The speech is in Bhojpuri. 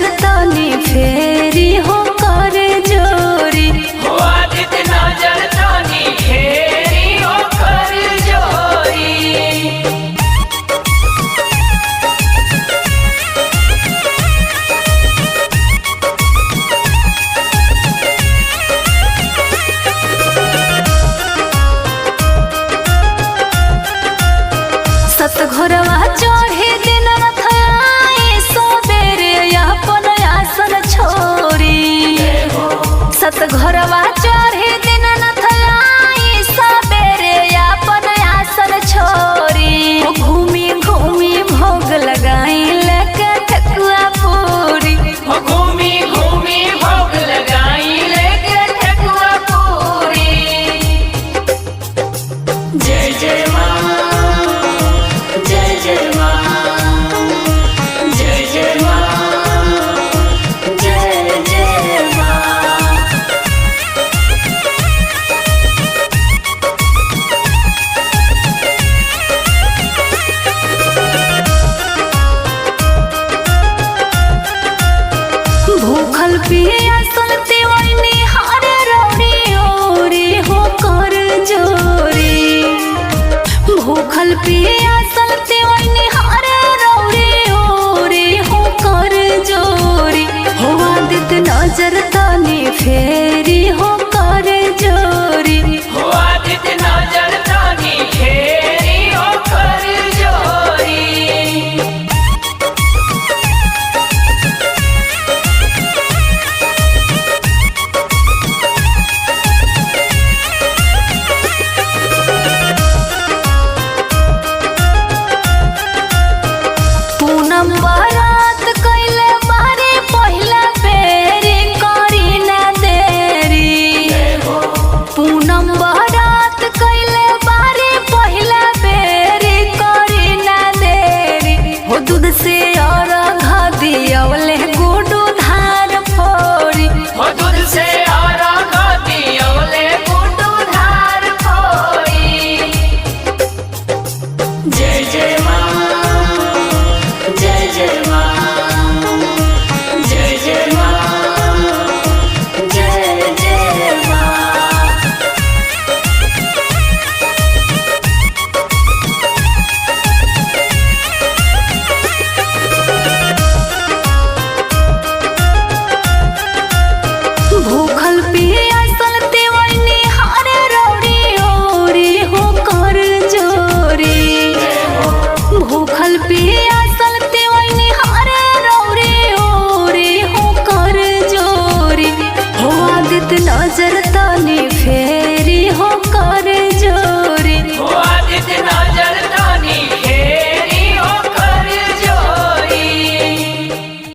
नजर तनी फेरी हो कर जोरी, हो आदित्य नजर तनी फेरी हो कर जोरी। सतघरवा चढ़े दिन रथाई सबेरे अपन आसन छोरी, सतघरवा चढ़े दिन रथाई सबेरे अपन आसन छोरी। घूमी घूमी भोग लगाई लेके ठकुआ पूरी, हो घूमी घूमी भोग लगाई लेके ठकुआ पूरी। जय जय माँ, जय जय माँ, जय जय माँ, जय जय माँ। भूखल पिए